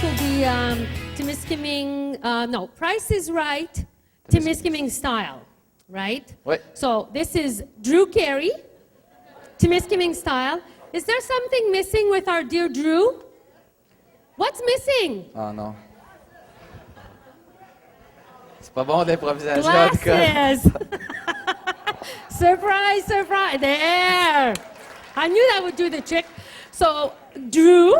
will be Timiskaming, Price is Right, Timiskaming style, right? Oui. So this is Drew Carey, Timiskaming style. Is there something missing with our dear Drew? What's missing? Ah non. C'est pas bon d'improvisation en tout cas. Glasses. Surprise, surprise. There. I knew that would do the trick. So Drew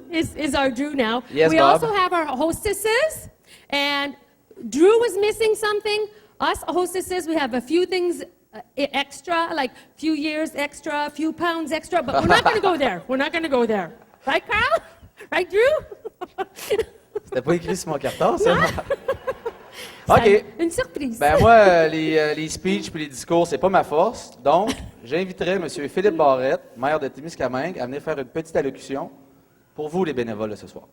is our Drew now. Yes, we Bob. also have our hostesses, and Drew was missing something. Us hostesses, we have a few things extra, like few years extra, few pounds extra, but we're not going to go there. We're not going to go there. Right, Carl? Right, Drew? C'était pas écrit sur mon carton, ça? OK. Une surprise. Ben moi, les speeches puis les discours, c'est pas ma force. Donc, j'inviterai M. Philippe Barrette, maire de Témiscamingue, à venir faire une petite allocution pour vous, les bénévoles, de ce soir.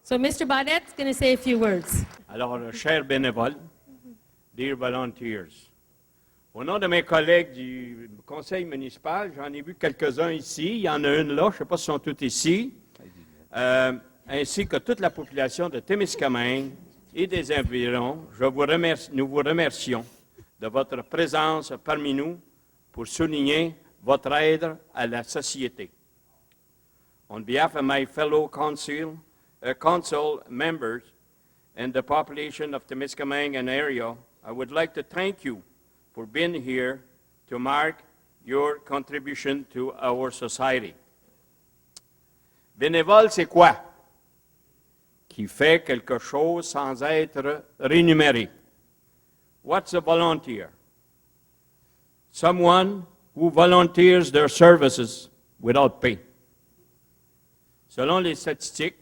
So Mr. Barrette's going to say a few words. Alors, chers bénévoles, dear volunteers, au nom de mes collègues du conseil municipal, j'en ai vu quelques-uns ici, il y en a une là, je ne sais pas si sont tous ici, ainsi que toute la population de Témiscamingue et des environs, nous vous remercions de votre présence parmi nous pour souligner votre aide à la société. On behalf of my fellow council members and the population of Témiscamingue and area, I would like to thank you for being here to mark your contribution to our society. Bénévole, c'est quoi? Qui fait quelque chose sans être rémunéré. What's a volunteer? Someone who volunteers their services without pay. Selon les statistiques,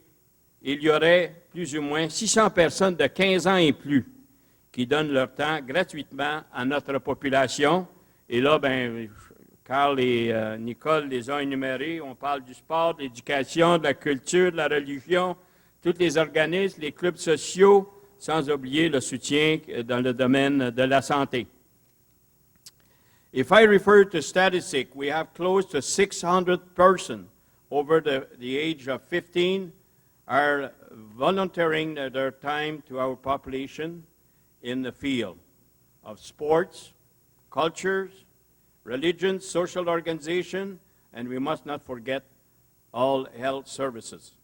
il y aurait plus ou moins 600 personnes de 15 ans et plus qui donnent leur temps gratuitement à notre population. Et là, Carl et Nicole les ont énumérés. On parle du sport, de l'éducation, de la culture, de la religion, tous les organismes, les clubs sociaux, sans oublier le soutien dans le domaine de la santé. If I refer to statistics, we have close to 600 persons over the age of 15 are volunteering their time to our population in the field of sports, cultures, religion, social organization, and we must not forget all health services.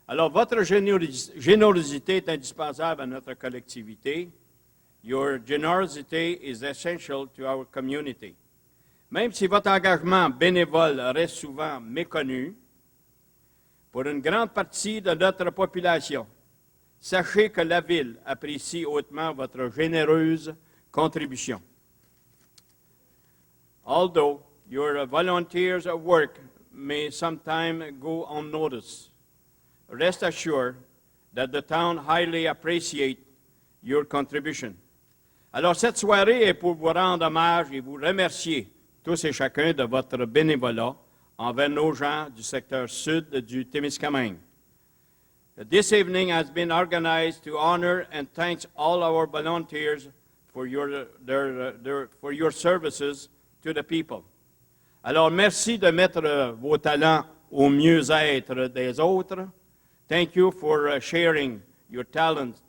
Alors, votre générosité est indispensable à notre collectivité. Your generosity is essential to our community. Même si votre engagement bénévole reste souvent méconnu, pour une grande partie de notre population, sachez que la Ville apprécie hautement votre généreuse contribution. Although your volunteers at work may sometimes go unnoticed, rest assured that the town highly appreciates your contribution. Alors, cette soirée est pour vous rendre hommage et vous remercier tous et chacun de votre bénévolat envers nos gens du secteur sud du Témiscamingue. This evening has been organized to honor and thank all our volunteers for your services to the people. Alors, merci de mettre vos talents au mieux-être des autres. Thank you for sharing your talents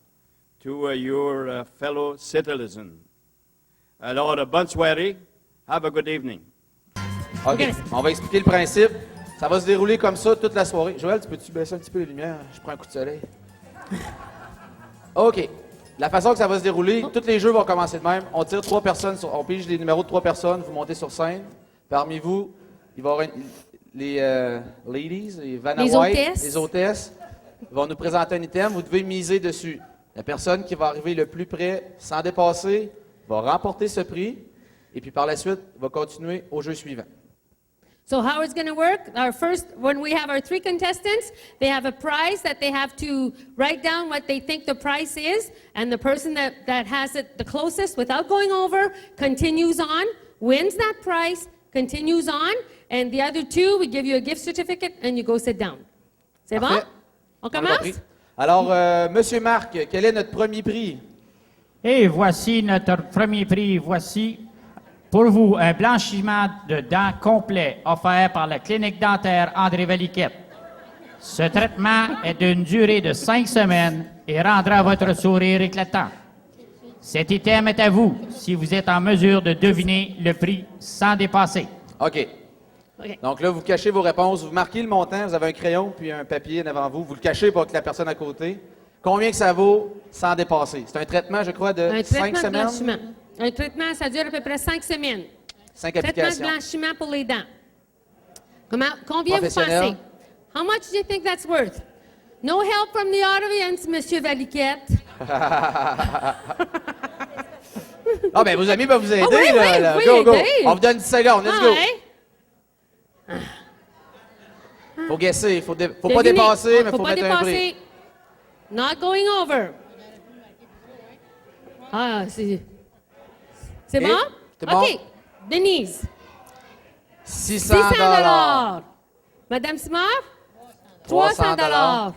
to your fellow citizens. Alors, bonne soirée. Have a good evening. OK. On va expliquer le principe. Ça va se dérouler comme ça toute la soirée. Joël, peux-tu baisser un petit peu les lumières? Je prends un coup de soleil. OK. La façon que ça va se dérouler, tous les jeux vont commencer de même. On tire 3 personnes, on pige les numéros de 3 personnes, vous montez sur scène. Parmi vous, il va y avoir les ladies, les Vanna White, les hôtesses, vont nous présenter un item. Vous devez miser dessus. La personne qui va arriver le plus près, sans dépasser, va remporter ce prix. Et puis par la suite, va continuer au jeu suivant. So how it's going to work? When we have our 3 contestants, they have a prize that they have to write down what they think the price is, and the person that has it the closest without going over continues on, wins that prize, continues on, and the other 2, we give you a gift certificate and you go sit down. C'est bon? On commence? Alors, Monsieur Marc, quel est notre premier prix? Et voici notre premier prix. Voici pour vous un blanchiment de dents complet offert par la clinique dentaire André Valiquette. Ce traitement est d'une durée de 5 semaines et rendra votre sourire éclatant. Cet item est à vous si vous êtes en mesure de deviner le prix sans dépasser. OK. OK. Donc là, vous cachez vos réponses, vous marquez le montant, vous avez un crayon puis un papier devant vous, vous le cachez pour que la personne à côté. Combien que ça vaut sans dépasser? C'est un traitement, je crois, de Un 5 traitement de semaines, blanchiment. Un traitement, ça dure à peu près 5 semaines. 5 Traitement de applications. blanchiment pour les dents. Combien vous Professionnel. pensez? How much do you think that's worth? No help from the audience, Monsieur Valiquette. Ah, ben vos amis peuvent vous aider, Ah oui, là. oui, là. oui, Go, go. aider. On vous donne 10 secondes, let's go. Ouais. Faut guesser, faut pas Devinez. dépasser, mais Faut faut pas mettre un prix. dépasser. Not going over. Ah, c'est Et, bon? c'est bon. OK. Denise, 600 $600. Madame Simard? 300 $300.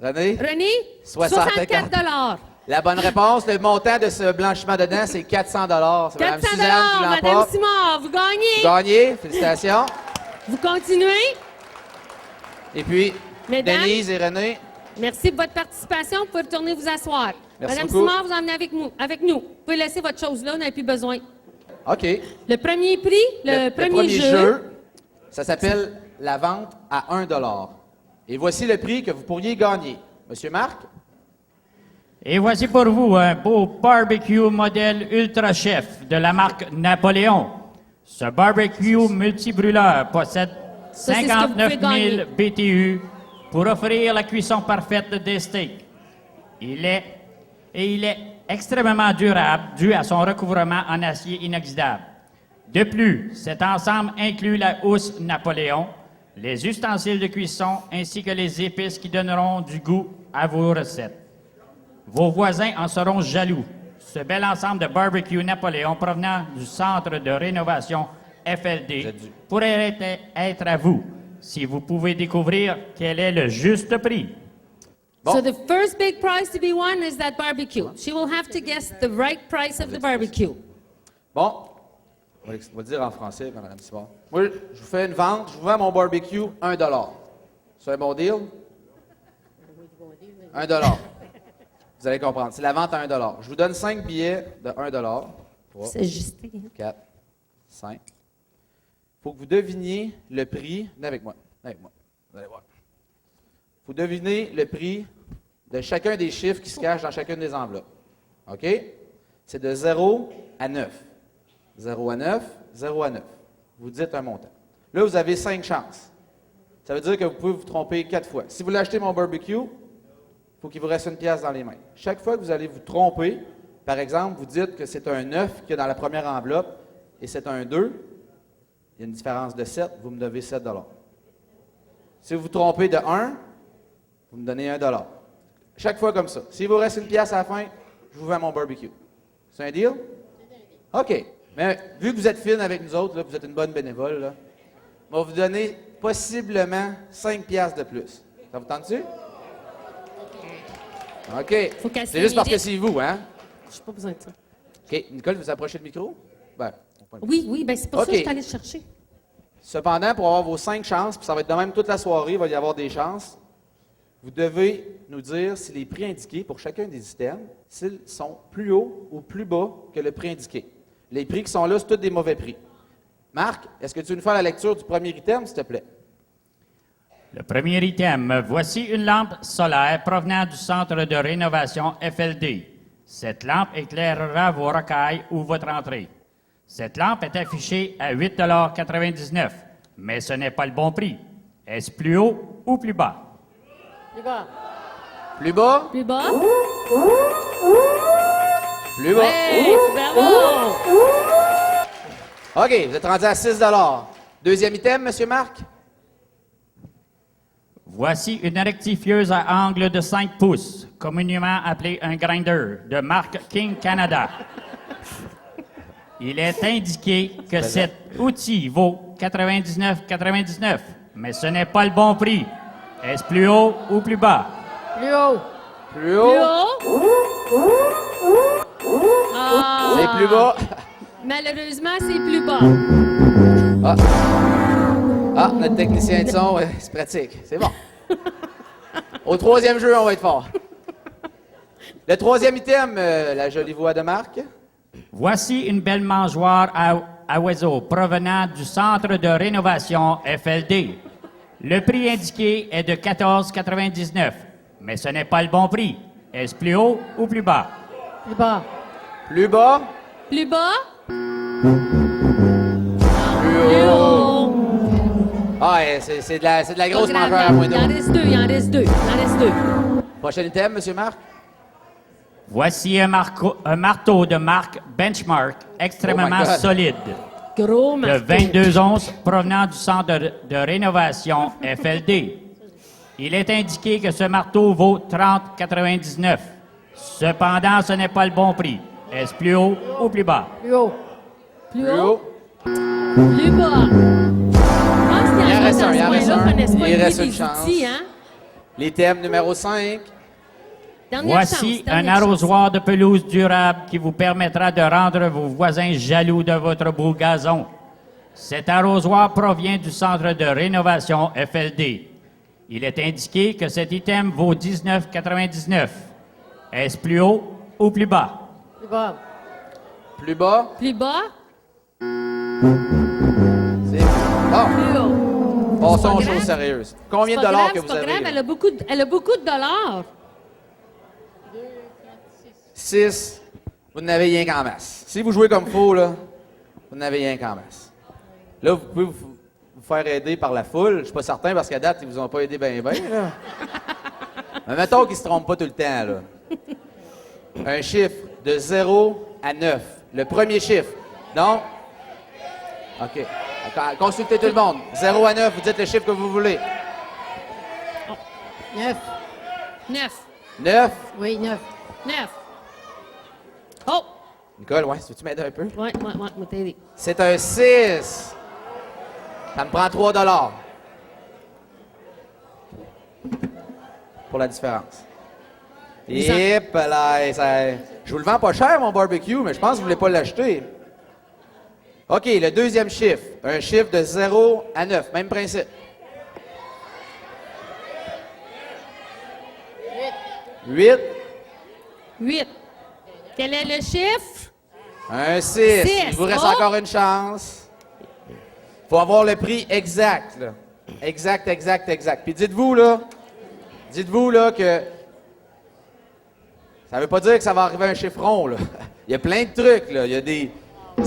René? René? 64 $64. La bonne réponse, le montant de ce blanchiment de dents, c'est 400 C'est Mme 400 Suzanne qui Madame l'emporte. Simard, vous gagnez. Gagné, félicitations. Vous continuez. Et puis, Mesdames. Denise et René, Merci de votre participation. Vous pouvez retourner vous asseoir. Merci Madame beaucoup. Simard, vous emmenez avec nous. Vous pouvez laisser votre chose là, on n'a plus besoin. OK. Le premier prix, le premier jeu. Ça s'appelle la vente à 1 $. Et voici le prix que vous pourriez gagner. Monsieur Marc? Et voici pour vous un beau barbecue modèle Ultra Chef de la marque Napoléon. Ce barbecue multibrûleur possède Ça, c'est ce que vous 59 pouvez 000 BTU pour offrir la cuisson parfaite des steaks. Il est extrêmement durable dû à son recouvrement en acier inoxydable. De plus, cet ensemble inclut la housse Napoléon, les ustensiles de cuisson ainsi que les épices qui donneront du goût à vos recettes. Vos voisins en seront jaloux. Ce bel ensemble de barbecue Napoléon provenant du centre de rénovation FLD pourrait être à vous si vous pouvez découvrir quel est le juste prix. Bon. So the first big prize to be won is that barbecue. She will have to guess the right price of the barbecue. Bon, on va le dire en français, Mme Simard. Moi, je vous fais une vente, je vous vends mon barbecue 1 $. C'est un bon deal? 1 $. Vous allez comprendre. C'est la vente à 1 $. Je vous donne 5 billets de 1 $. 3, C'est juste. 4, 5. Il faut que vous deviniez le prix. Venez avec moi. Venez avec moi. Vous allez voir. Il faut deviner le prix de chacun des chiffres qui se cachent dans chacune des enveloppes. OK? C'est de 0 à 9. 0 à 9, 0 à 9. Vous dites un montant. Là, vous avez 5 chances. Ça veut dire que vous pouvez vous tromper 4 fois. Si vous voulez acheter mon barbecue, il faut qu'il vous reste une pièce dans les mains. Chaque fois que vous allez vous tromper, par exemple, vous dites que c'est un 9 qu'il y a dans la première enveloppe et c'est un 2, il y a une différence de 7, vous me devez 7 $. Si vous vous trompez de 1, vous me donnez 1 $. Chaque fois comme ça. S'il vous reste une pièce à la fin, je vous vends mon barbecue. C'est un deal? OK. Mais vu que vous êtes fine avec nous autres, là, vous êtes une bonne bénévole, là, on va vous donner possiblement 5 pièces de plus. Ça vous tente-tu? OK. Faut casser C'est juste les parce que rythmes. c'est vous, hein? Je n'ai pas besoin de ça. OK. Nicole, vous approchez le micro? Ben, on prend le micro. Oui, ben c'est pour ça OK. que je suis allée chercher. Cependant, pour avoir vos 5 chances, puis ça va être de même toute la soirée, il va y avoir des chances, vous devez nous dire si les prix indiqués pour chacun des items, s'ils sont plus hauts ou plus bas que le prix indiqué. Les prix qui sont là, c'est tous des mauvais prix. Marc, est-ce que tu veux nous faire la lecture du premier item, s'il te plaît? Le premier item, voici une lampe solaire provenant du centre de rénovation FLD. Cette lampe éclairera vos rocailles ou votre entrée. Cette lampe est affichée à 8,99 $, mais ce n'est pas le bon prix. Est-ce plus haut ou plus bas? Plus bas. Plus bas? Plus bas? Plus bas. Hey, bravo! OK, vous êtes rendu à 6 $. Deuxième item, M. Marc? Voici une rectifieuse à angle de 5 pouces, communément appelée un grinder, de marque King Canada. Il est indiqué que cet outil vaut 99,99 $, mais ce n'est pas le bon prix. Est-ce plus haut ou plus bas? Plus haut. Plus haut? Plus haut? Ah. C'est plus bas? Malheureusement, c'est plus bas. Ah, notre technicien de son, c'est pratique. C'est bon. Au troisième jeu, on va être fort. Le troisième item, la jolie voix de Marc. Voici une belle mangeoire à oiseaux provenant du centre de rénovation FLD. Le prix indiqué est de 14,99, mais ce n'est pas le bon prix. Est-ce plus haut ou plus bas? Plus bas. Plus bas. Plus bas? Plus haut. Ah, ouais, c'est de la grosse mangeoire à moins Il en d'eau. reste deux, il en reste deux, il en reste deux. Prochain item, Monsieur Marc. Voici un marteau de marque Benchmark extrêmement Oh my God. solide. Gros De marteau. 22 onces provenant du centre de rénovation FLD. Il est indiqué que ce marteau vaut 30,99. Cependant, ce n'est pas le bon prix. Est-ce plus haut ou plus bas? Plus haut. Plus Plus haut? haut. Plus bas. Je pense qu'il y Il en en a reste dans un, ce il en reste coin-là un. connaissent pas Il le reste prix une des chance. outils, hein? L'item numéro 5. Dernière Voici chance, dernière un chance. arrosoir de pelouse durable qui vous permettra de rendre vos voisins jaloux de votre beau gazon. Cet arrosoir provient du centre de rénovation FLD. Il est indiqué que cet item vaut 19,99. Est-ce plus haut ou plus bas? Plus bas. Plus bas. Plus bas? C'est bon. Plus haut. Passons C'est aux pas choses grave. sérieuses. Combien de C'est pas dollars grave, que c'est vous pas avez? grave, elle a beaucoup de dollars. 6. Vous n'avez rien qu'en masse. Si vous jouez comme faux, là, vous n'avez rien qu'en masse. Là, vous pouvez vous faire aider par la foule. Je suis pas certain parce qu'à date, ils vous ont pas aidé bien, bien. Mais mettons qu'ils ne se trompent pas tout le temps. Là. Un chiffre de 0 à 9. Le premier chiffre. Non? OK. Consultez tout le monde. 0 à 9, vous dites le chiffre que vous voulez. 9. 9. 9. Oui, 9. 9. Oh! Nicole, ouais, veux-tu m'aider un peu? Ouais, moi t'aider. C'est un 6. Ça me prend 3 $ pour la différence. Et là, je vous le vends pas cher, mon barbecue, mais je pense que vous voulez pas l'acheter. OK, le deuxième chiffre. Un chiffre de 0 à 9. Même principe. 8. 8. Quel est le chiffre? Un 6. Six. Il vous reste Oh! encore une chance. Il faut avoir le prix exact. Là. Exact. Puis dites-vous là que ça veut pas dire que ça va arriver un chiffron. Là. Il y a plein de trucs. Là. Il y a des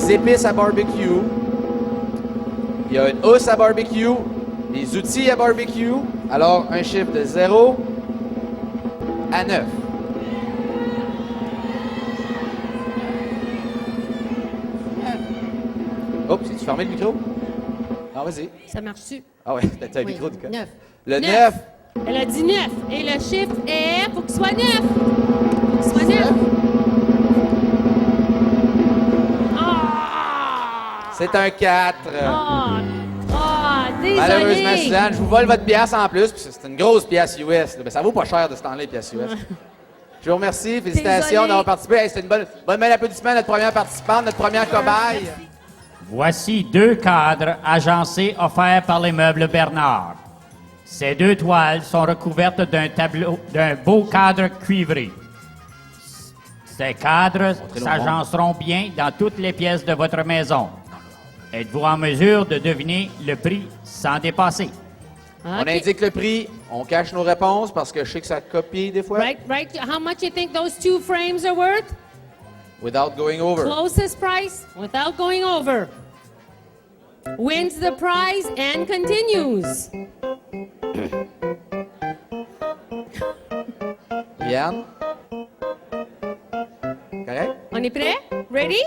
épices à barbecue. Il y a une housse à barbecue. Des outils à barbecue. Alors, un chiffre de 0 à 9. Oups, j'ai-tu fermé le micro? Ah, vas-y. Ça marche-tu? Ah ouais, t'as un Oui, micro du cas. 9. Le 9. 9. Elle a dit 9. Et le chiffre est... Faut qu'il soit 9. Faut qu'il soit 9. Ah! C'est un 4. Ah! Ah! Désolé. Malheureusement, Suzanne, je vous vole votre pièce en plus, puis c'est une grosse pièce US. Là. Ben, ça vaut pas cher de ce temps-là, les pièces US. Je vous remercie. Félicitations Désolé. d'avoir participé. Hey, c'était une bonne main d'applaudissement à notre première participante, notre première cobaye. Voici 2 cadres agencés offerts par les meubles Bernard. Ces 2 toiles sont recouvertes d'un beau cadre cuivré. Ces cadres s'agenceront bien dans toutes les pièces de votre maison. Êtes-vous en mesure de deviner le prix sans dépasser? On Ok. indique le prix, on cache nos réponses parce que je sais que ça copie des fois. Right. How much you think those 2 frames are worth? Without going over. Closest price without going over. Wins the prize and continues. Yann? Correct? On est prêt? Ready?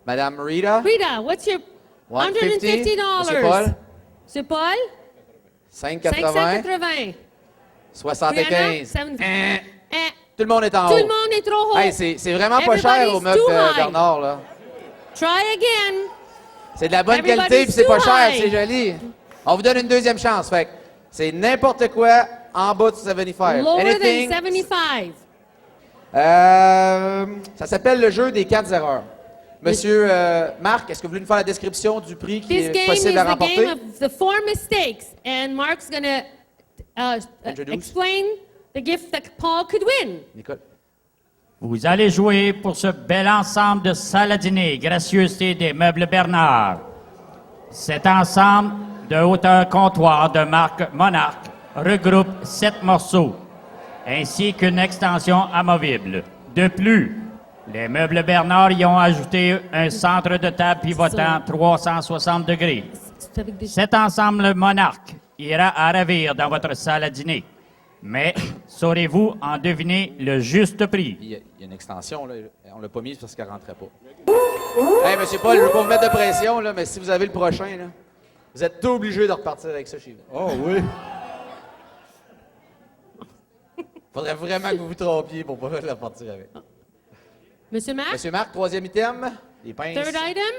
Madame Rita? Rita, what's your $150? Monsieur Paul? Monsieur Paul? 5,80. 580. 75. Brianna, Hein. Eh, Tout le monde est en haut. tout le monde est trop haut. Hey, c'est vraiment pas cher Everybody's au meuble too high. Bernard, là. Try again. C'est de la bonne Everybody's qualité puis c'est pas too cher, high. c'est joli. On vous donne une deuxième chance. Fait que c'est n'importe quoi en bas de 75. Lower Anything. than 75. Ça s'appelle le jeu des 4 erreurs. Monsieur Marc, est-ce que vous voulez nous faire la description du prix qui This est game is possible à the remporter? game of the 4 mistakes, and Mark's going to Introduce. explain the gift that Paul could win. Nicole. Vous allez jouer pour ce bel ensemble de salle à dîner, gracieuseté des meubles Bernard. Cet ensemble de hauteur comptoir de marque Monarch regroupe 7 morceaux, ainsi qu'une extension amovible. De plus, les meubles Bernard y ont ajouté un centre de table pivotant 360 degrés. Cet ensemble Monarch ira à ravir dans votre salle à dîner. Mais saurez-vous en deviner le juste prix? Il y a une extension, là. On l'a pas mise parce qu'elle rentrait pas. Hey, monsieur Paul, je ne veux pas vous mettre de pression, là, mais si vous avez le prochain, là, vous êtes tout obligé de repartir avec ça chez vous. Oh oui. Faudrait vraiment que vous vous trompiez pour pas le repartir avec. Monsieur Mac, Monsieur Marc, troisième item, les pinces. third item.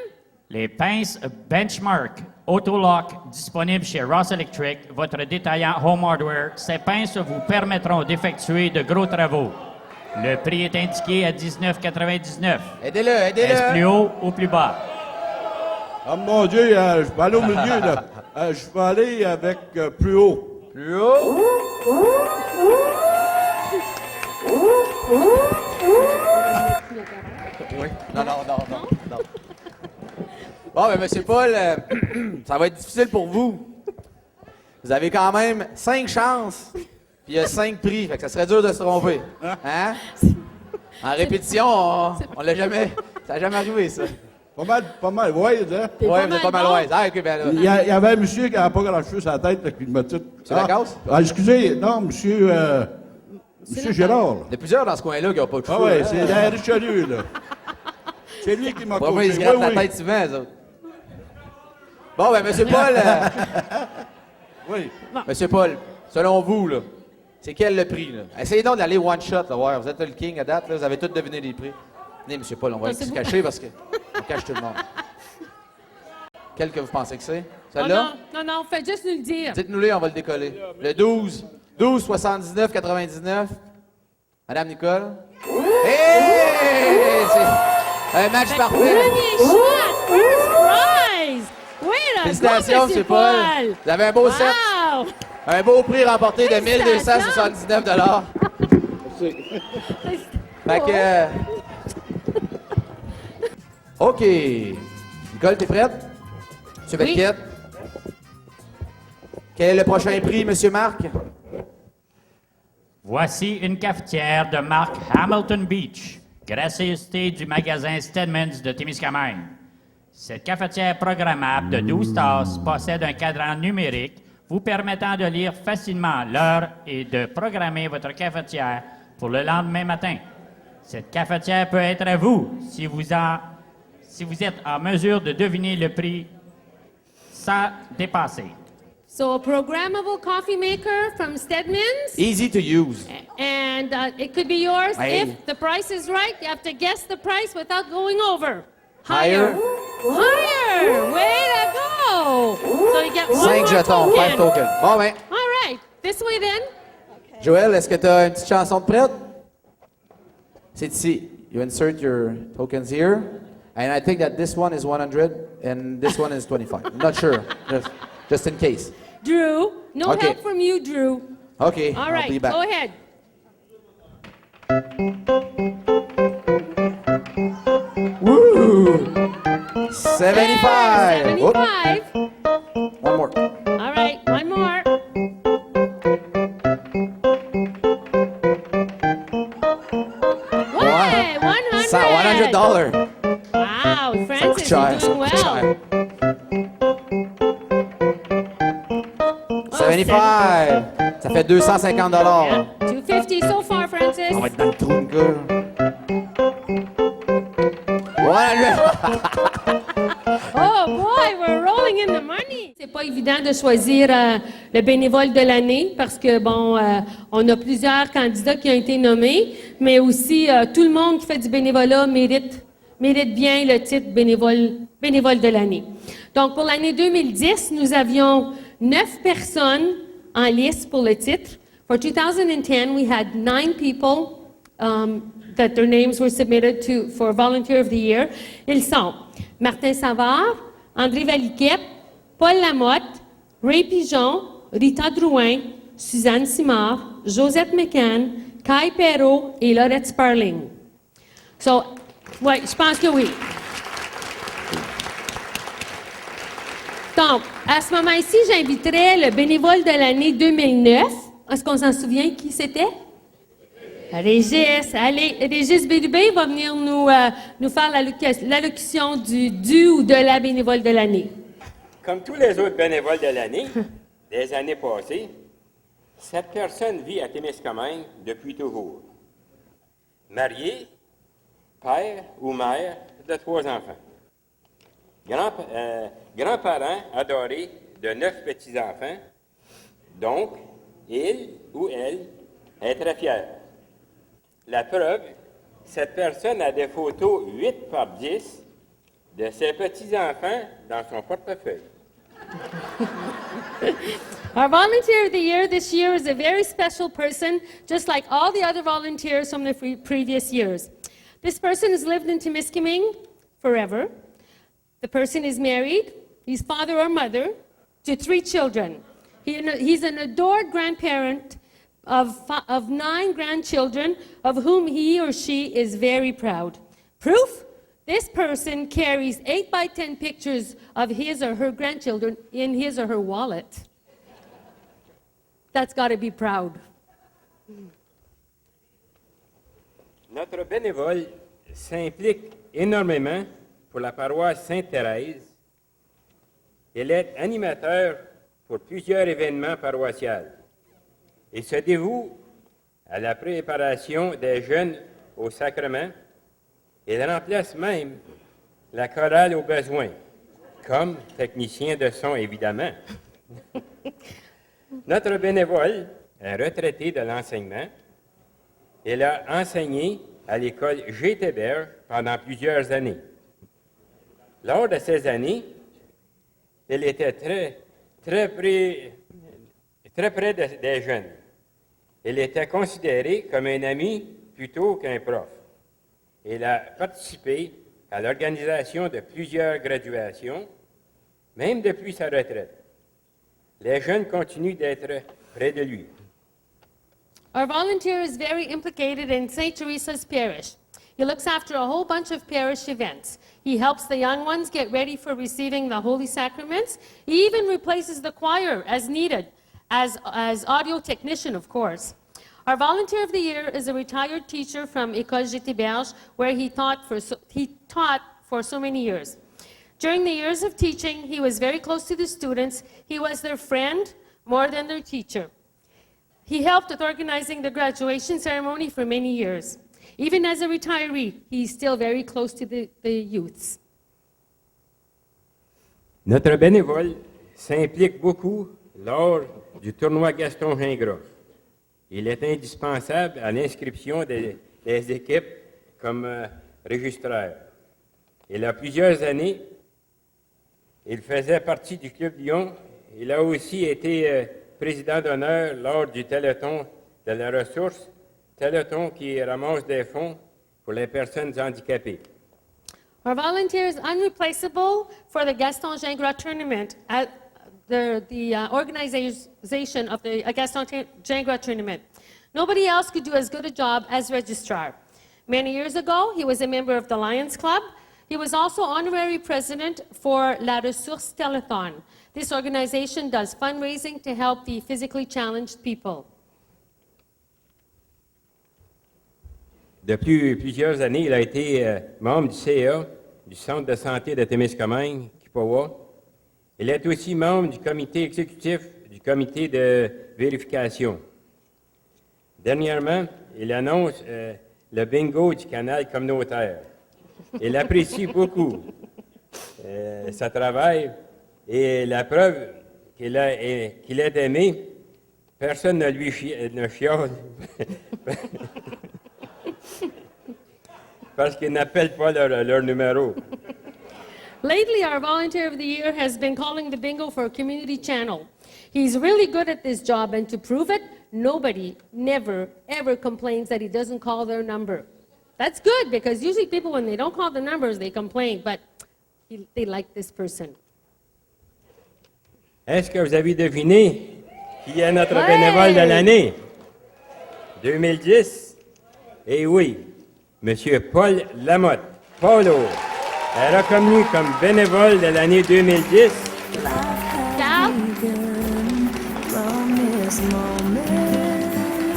Les pinces Benchmark Autolock disponibles chez Ross Electric, votre détaillant Home Hardware, ces pinces vous permettront d'effectuer de gros travaux. Le prix est indiqué à $19,99. Aidez-le, Est-ce plus aidez-le. haut ou plus bas? Ah mon Dieu, je vais aller au milieu, là. Je vais aller avec plus haut. Plus haut. Oui. Non. Bon, ben, monsieur Paul, ça va être difficile pour vous. Vous avez quand même 5 chances, puis il y a 5 prix, fait que ça serait dur de se tromper. Hein? En répétition, on l'a jamais. Ça n'a jamais arrivé, ça. Pas mal, ouais, hein? T'es Ouais, pas vous êtes pas mal mal bon. loin. Ah, ok, ben là. Il y avait un monsieur qui n'avait pas grand-chose sur la tête, là, qui m'a dit... C'est Lacasse? Excusez, non, monsieur Gérard. Il y a plusieurs dans ce coin-là qui n'ont pas de cheveux. Ah ouais, hein? c'est la Richelieu, là. C'est lui qui m'a Pas moi, ils se coupé. grattent la tête souvent, eux autres. Bon, ben, monsieur Paul, Oui. monsieur Paul, selon vous, là, c'est quel le prix, là? Essayez donc d'aller one shot, là, voir. Vous êtes le king à date, là, vous avez tous deviné les prix. Venez, monsieur Paul, on va se cacher parce que on cache tout le monde. Quel que vous pensez que c'est? Oh Celle-là? non, faites juste nous le dire. Dites-nous-les, on va le décoller. Le 12. 12,79,99. Madame Nicole? Hey! C'est un match parfait. Premier shot, first prize. Wait a Félicitations, monsieur Paul. Vous avez un beau set. Wow. Un beau prix remporté de 1279 Fait que... OK. Nicole, t'es prête? Monsieur Oui. Belquette? Quel est le prochain prix, monsieur Marc? Voici une cafetière de marque Hamilton Beach, gracieuseté du magasin Stedman's de Témiscamingue. Cette cafetière programmable de 12 tasses possède un cadran numérique vous permettant de lire facilement l'heure et de programmer votre cafetière pour le lendemain matin. Cette cafetière peut être à vous si vous êtes en mesure de deviner le prix sans dépasser. So a programmable coffee maker from Stedman's, Easy to use. and it could be yours Hey. if the price is right. You have to guess the price without going over. Higher. Higher! Way to go! So you get one 5 more jetons, token. 5 tokens. Bon, ben, All right, this way then. Joël, est-ce que tu as une petite chanson de prête? C'est ici. You insert your tokens here. And I think that this one is 100 and this one is 25. I'm not sure. Just in case. Drew, no Okay. help from you, Drew. Okay, All I'll right, be back. go ahead. Woo! 75. Whoop. 75. One more. All right, one more. Way, 100. $100. Wow, Francis, Cher, you're doing ça coûte well. cher. Oh, 75. Ça fait $250. Yeah, 250 so far, Francis. On va être dans le trou, Nicole. 100. Oh boy, we're rolling in the money. C'est pas évident de choisir le bénévole de l'année parce que bon, on a plusieurs candidats qui ont été nommés, mais aussi tout le monde qui fait du bénévolat mérite bien le titre bénévole de l'année. Donc pour l'année 2010, nous avions 9 personnes en liste pour le titre. For 2010, we had 9 people that their names were submitted for Volunteer of the Year. Ils sont Martin Savard, André Valiquette, Paul Lamotte, Ray Pigeon, Rita Drouin, Suzanne Simard, Josette McCann, Kai Perrault et Laurette Sparling. So, ouais, je pense que oui. Donc, à ce moment-ci, j'inviterai le bénévole de l'année 2009. Est-ce qu'on s'en souvient qui c'était? Régis. Allez, Régis Bérubé va venir nous faire l'allocution du ou de la bénévole de l'année. Comme tous les autres bénévoles de l'année, des années passées, cette personne vit à Témiscamingue depuis toujours. Marié, père ou mère de 3 enfants. Grands-parents adorés de 9 petits-enfants. Donc, il ou elle est très fière. La preuve, cette personne a des photos 8 par 10 de ses petits-enfants dans son portefeuille. Our volunteer of the year this year is a very special person, just like all the other volunteers from the previous years. This person has lived in Témiscamingue forever. The person is married. He's father or mother to 3 children. He's an adored grandparent of 9 grandchildren, of whom he or she is very proud. Proof? This person carries 8 by 10 pictures of his or her grandchildren in his or her wallet. That's got to be proud. Notre bénévole s'implique énormément pour la paroisse Sainte-Thérèse. Il est animateur pour plusieurs événements paroissiaux. Il se dévoue à la préparation des jeunes au sacrement. Il remplace même la chorale aux besoins, comme technicien de son, évidemment. Notre bénévole est retraité de l'enseignement. Il a enseigné à l'école G. Thébert pendant plusieurs années. Lors de ces années, il était très près des jeunes. Il était considéré comme un ami plutôt qu'un prof. Il a participé à l'organisation de plusieurs graduations, même depuis sa retraite. Les jeunes continuent d'être près de lui. Our volunteer is very implicated in St. Teresa's parish. He looks after a whole bunch of parish events. He helps the young ones get ready for receiving the Holy Sacraments. He even replaces the choir as needed, as audio technician, of course. Our volunteer of the year is a retired teacher from École Gétéberge, where he taught for so many years. During the years of teaching, he was very close to the students. He was their friend more than their teacher. He helped with organizing the graduation ceremony for many years. Even as a retiree, he's still very close to the youths. Notre bénévole s'implique beaucoup lors du tournoi Gaston Gingras. Il est indispensable à l'inscription des équipes comme registraire. Il a plusieurs années, il faisait partie du Club Lyon. Il a aussi été président d'honneur lors du Téléthon de la ressource, Téléthon qui ramasse des fonds pour les personnes handicapées. Our volunteer is unreplaceable for the Gaston Gingras tournament at the organization of the Gaston Gingras tournament. Nobody else could do as good a job as registrar. Many years ago, he was a member of the Lions Club. He was also honorary president for La Ressource Telethon. This organization does fundraising to help the physically challenged people. Depuis plusieurs années, il a été membre du CA, du Centre de santé de Témiscamingue, Kipawa. Il est aussi membre du comité exécutif du comité de vérification. Dernièrement, il annonce le bingo du canal communautaire. Il apprécie beaucoup son travail et la preuve qu'il est aimé, personne ne lui chiale parce qu'ils n'appellent pas leur numéro. Lately, our volunteer of the year has been calling the bingo for a community channel. He's really good at this job, and to prove it, nobody, never, ever complains that he doesn't call their number. That's good, because usually people, when they don't call the numbers, they complain, but they like this person. Est-ce que vous avez deviné qui est notre Ouais! bénévole de l'année? 2010? Eh oui, M. Paul Lamotte. Paulo est reconnu comme bénévole de l'année 2010. Cal?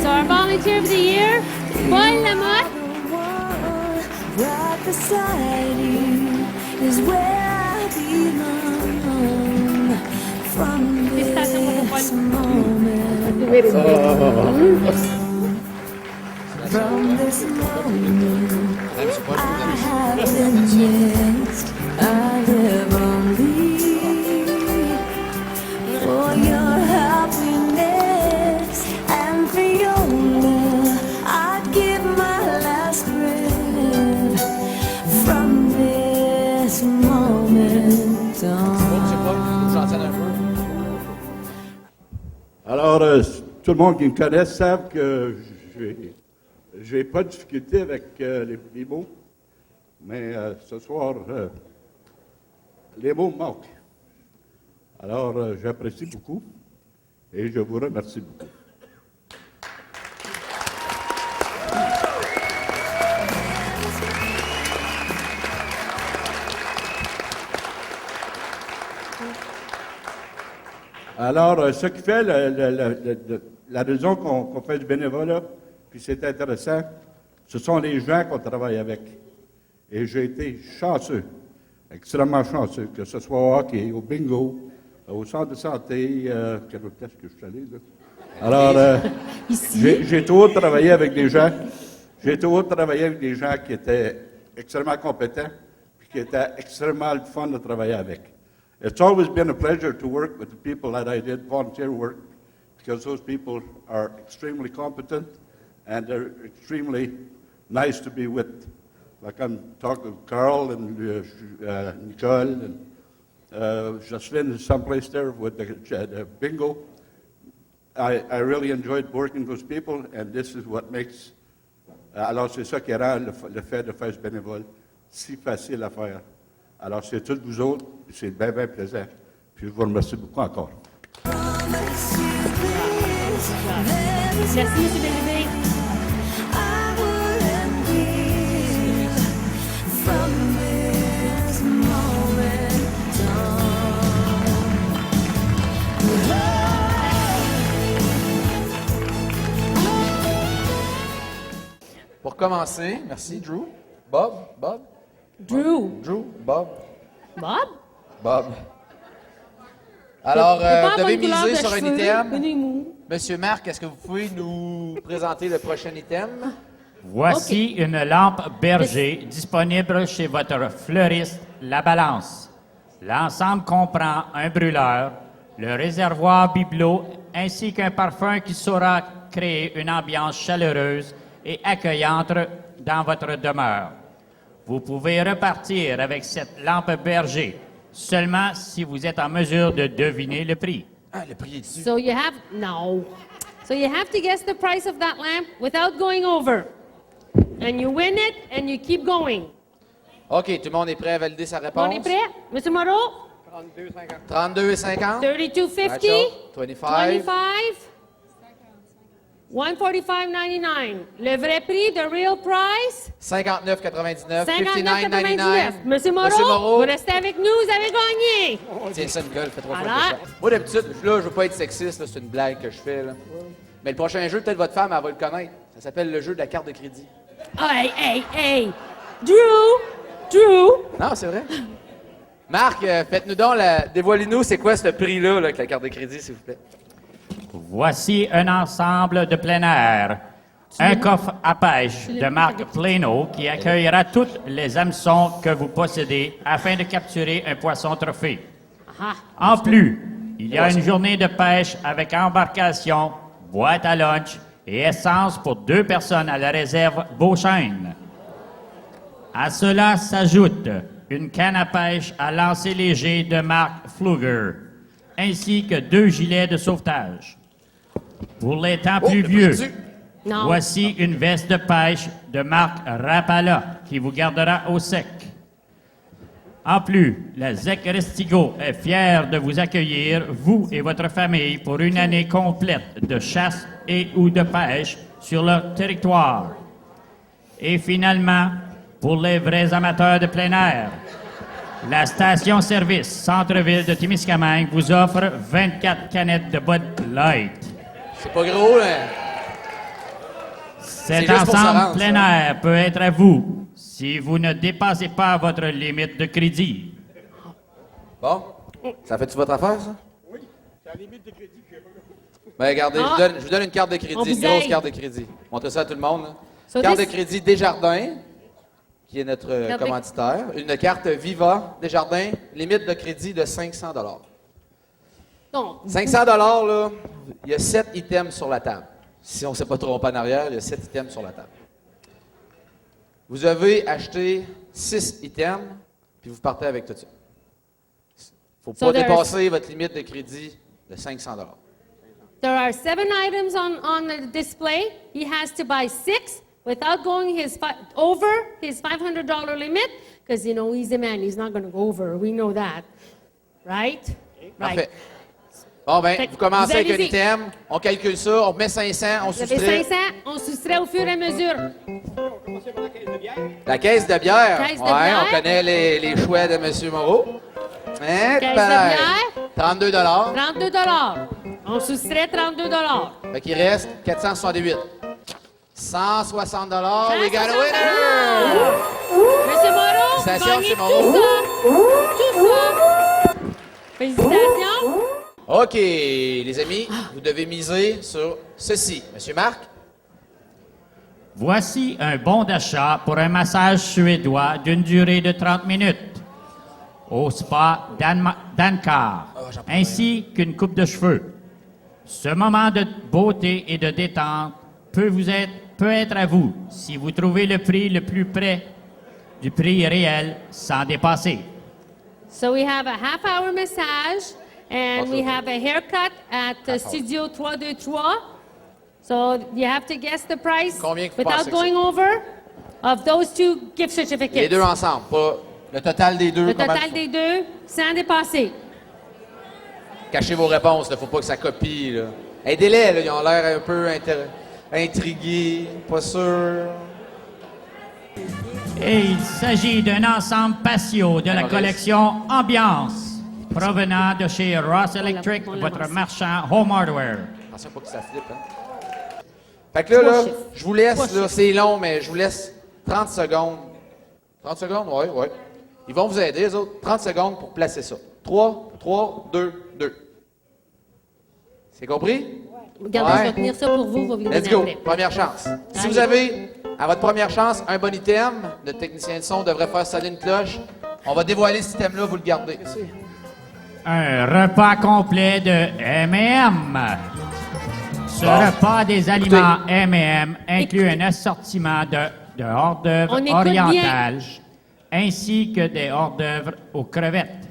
So our volunteer of the year, Paul Lamotte. Right beside you is where I belong. From this moment, from this moment, I have been missed. I live only for your happiness and for your love. I'd give my last breath from this moment on. J'entends un peu. Alors, tout le monde qui me connaît savent que j'ai pas de difficulté avec les mots, mais ce soir, les mots me manquent. Alors, j'apprécie beaucoup et je vous remercie beaucoup. Alors, ce qui fait la raison qu'on fait du bénévolat, puis c'est intéressant, ce sont les gens qu'on travaille avec. Et j'ai été chanceux, extrêmement chanceux, que ce soit au hockey, au bingo, au centre de santé, quelle autre place que je suis allé, là? Alors, j'ai toujours travaillé avec des gens, qui étaient extrêmement compétents, puis qui étaient extrêmement le fun de travailler avec. It's always been a pleasure to work with the people that I did volunteer work, because those people are extremely competent and they're extremely nice to be with. Like I'm talking to Carl and Nicole and Jocelyn is someplace there with the bingo. I really enjoyed working with those people, and this is what makes. Alors c'est ça qui rend le fait de faire ce bénévole si facile à faire. Alors c'est tous vous autres, puis c'est bien, bien plaisant. Puis je vous remercie beaucoup encore. Merci, M. Bélébé. I wouldn't give from this moment Pour commencer, merci Drew. Bob? Drew. Bob? Bob? Alors, T'as pas vous devez bonne couleur miser de sur un cheveux, item. venez mou. Monsieur Marc, est-ce que vous pouvez nous présenter le prochain item? Voici une lampe berger disponible chez votre fleuriste La Balance. L'ensemble comprend un brûleur, le réservoir bibelot ainsi qu'un parfum qui saura créer une ambiance chaleureuse et accueillante dans votre demeure. Vous pouvez repartir avec cette lampe berger seulement si vous êtes en mesure de deviner le prix. Ah, le prix est dessus. So you have to guess the price of that lamp without going over. And you win it and you keep going. OK, tout le monde est prêt à valider sa réponse? On est prêt? Mr. Moreau? 32,50. 32.50? Rachel, 25. 145.99. Le vrai prix, the real price? 59,99. 59.99. Monsieur Moreau, Monsieur Moreau. vous restez avec nous, vous avez gagné. Tiens ça, Nicole, fais 3 fois Alors? plus cher. Moi, d'habitude, là, je veux pas être sexiste, là, c'est une blague que je fais, là. Mais le prochain jeu, peut-être votre femme, elle va le connaître. Ça s'appelle le jeu de la carte de crédit. Hey. Drew. Non, c'est vrai. Marc, faites-nous donc, dévoilez-nous, c'est quoi ce prix-là, là, avec la carte de crédit, s'il vous plaît? Voici un ensemble de plein air. Un coffre à pêche de marque Plano qui accueillera tous les hameçons que vous possédez afin de capturer un poisson trophée. En plus, il y a une journée de pêche avec embarcation, boîte à lunch et essence pour 2 personnes à la réserve Beauchesne. À cela s'ajoute une canne à pêche à lancer léger de marque Fluger, ainsi que 2 gilets de sauvetage. Pour les temps Oh, le prix pluvieux, dessus. Non. Voici une veste de pêche de marque Rapala qui vous gardera au sec. En plus, la ZEC Restigo est fière de vous accueillir, vous et votre famille, pour une année complète de chasse et ou de pêche sur leur territoire. Et finalement, pour les vrais amateurs de plein air, la station-service Centre-Ville de Témiscamingue vous offre 24 canettes de Bud Light. C'est pas gros, là. Cet juste pour se ensemble rendre, plein ça. air peut être à vous si vous ne dépassez pas votre limite de crédit. Bon? Ça fait-tu votre affaire, ça? Oui. C'est la limite de crédit que... Ben, regardez, Ah. je vous donne une carte de crédit, On une vous grosse aide. carte de crédit. Montrez ça à tout le monde. Là. So Carte this- de crédit Desjardins, qui est notre Carte de- commanditaire. Une carte Viva Desjardins, limite de crédit de 500 $. Non. 500 $, là, il y a 7 items sur la table. Si on ne s'est pas trompé en arrière, il y a 7 items sur la table. Vous avez acheté 6 items, puis vous partez avec tout ça. Il ne faut So pas there's- dépasser votre limite de crédit de 500 $. There are 7 items on the display. He has to buy 6 without going over his $500 limit, because, you know, he's a man. He's not going to go over. We know that. Right? Parfait. Bon, ben, Fait que vous commencez vous avec un allez-y. item, on calcule ça, on met 500, on Vous avez soustrait. 500, on soustrait au fur et à mesure. La caisse de bière. Caisse de ouais, bière. on connaît les choix de M. Moreau. Hein, Caisse de pareil. bière. 32 $. 32 On soustrait 32 Fait qu'il reste 468. 160 $. We got a winner! Monsieur Moreau, vous Félicitations, gagnez Monsieur Moreau. tout ça. Tout ça. Félicitations. OK, les amis, vous devez miser sur ceci. Monsieur Marc? Voici un bon d'achat pour un massage suédois d'une durée de 30 minutes au spa Dankar, ainsi qu'une coupe de cheveux. Ce moment de beauté et de détente peut être à vous si vous trouvez le prix le plus près du prix réel sans dépasser. So we have a half-hour massage, and we have a haircut at the Studio 323. So you have to guess the price Combien que vous without pensez que going over of those two gift certificates. Les deux ensemble, pas le total des deux. Le comment- total des deux, sans dépasser. Cachez vos réponses, il ne faut pas que ça copie. Là. Aidez-les, là, ils ont l'air un peu intrigués, pas sûrs. Et il s'agit d'un ensemble patio de la Maurice. collection Ambiance, provenant de chez Ross Electric, on l'a votre lancé. marchand Home Hardware. Attention pas que ça flippe. Hein. Fait que là, Trois là chiffres. je vous laisse, Trois là, chiffres. c'est long, mais je vous laisse 30 secondes. 30 secondes? Oui, oui. Ils vont vous aider, les autres. 30 secondes pour placer ça. 3, 2, 2. C'est compris? Regardez, Ouais. je vais tenir ça pour vous, vous Let's donner go. après. Première chance. Si Allez. vous avez, à votre première chance, un bon item, notre technicien de son devrait faire sonner une cloche. On va dévoiler cet item-là, vous le gardez. Un repas complet de M&M. Ce Bon. repas des aliments M&M inclut un assortiment de hors-d'œuvre On écoute orientales ainsi que des hors-d'œuvre aux crevettes.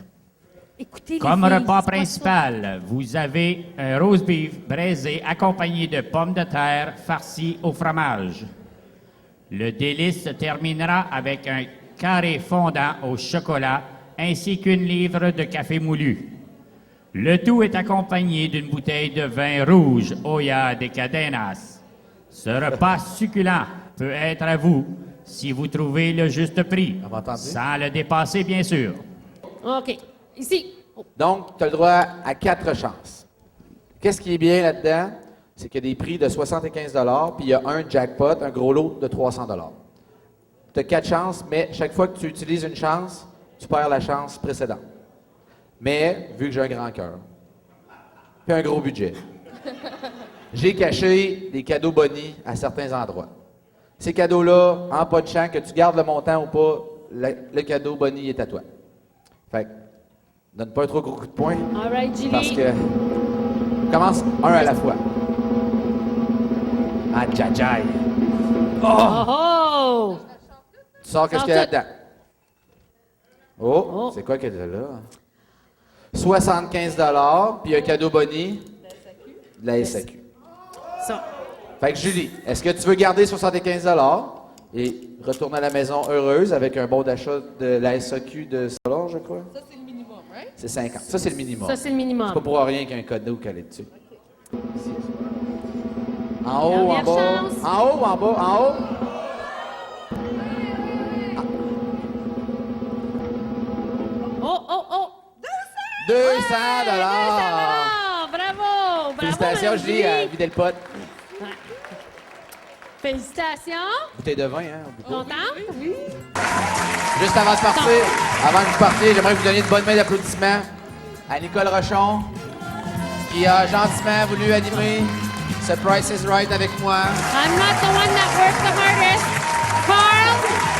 Écoutez, les Comme filles, repas c'est pas principal, vous avez un roast beef braisé accompagné de pommes de terre farcies au fromage. Le délice se terminera avec un carré fondant au chocolat ainsi qu'une livre de café moulu. Le tout est accompagné d'une bouteille de vin rouge Oya de Cadenas. Ce repas succulent peut être à vous si vous trouvez le juste prix, On va entendre. sans le dépasser bien sûr. ça. OK. Ici. Oh. Donc, tu as le droit à 4 chances. Qu'est-ce qui est bien là-dedans? C'est qu'il y a des prix de 75 $, puis il y a un jackpot, un gros lot de 300 $. Tu as 4 chances, mais chaque fois que tu utilises une chance, tu perds la chance précédente. Mais, vu que j'ai un grand cœur, puis un gros budget, j'ai caché des cadeaux bonnies à certains endroits. Ces cadeaux-là, en pas de champ, que tu gardes le montant ou pas, le cadeau boni est à toi. Fait que, donne pas un trop gros coup de poing, All right, Julie. parce que commence un à la fois. Ah, djadjaï. Oh, oh! Tu sors qu'est-ce Sors qu'il y a tout. là-dedans? Oh, Oh. c'est quoi qu'il y a là? 75 $, puis un cadeau boni de la SAQ. Ça. Fait que Julie, est-ce que tu veux garder 75 $ et retourner à la maison heureuse avec un bon d'achat de la SAQ de $100, je crois? Ça, c'est le minimum, right? C'est 50. Ça, c'est le minimum. Ça, c'est le minimum. C'est pas pour rien qu'un code nous calé dessus. En haut, en Dernière bas. chance. En haut, en bas, en haut. Oh, oh, oh! 200 $200! Bravo! Bravo! Félicitations, Madame Julie, à vider le pot. Félicitations! Bouteille de vin, hein? au bout. Content? Oui. Juste avant de partir, avant que vous partiez, j'aimerais vous donner une bonne main d'applaudissements à Nicole Rochon, qui a gentiment voulu animer ce Price is Right avec moi. I'm not the one that worked the hardest. Carl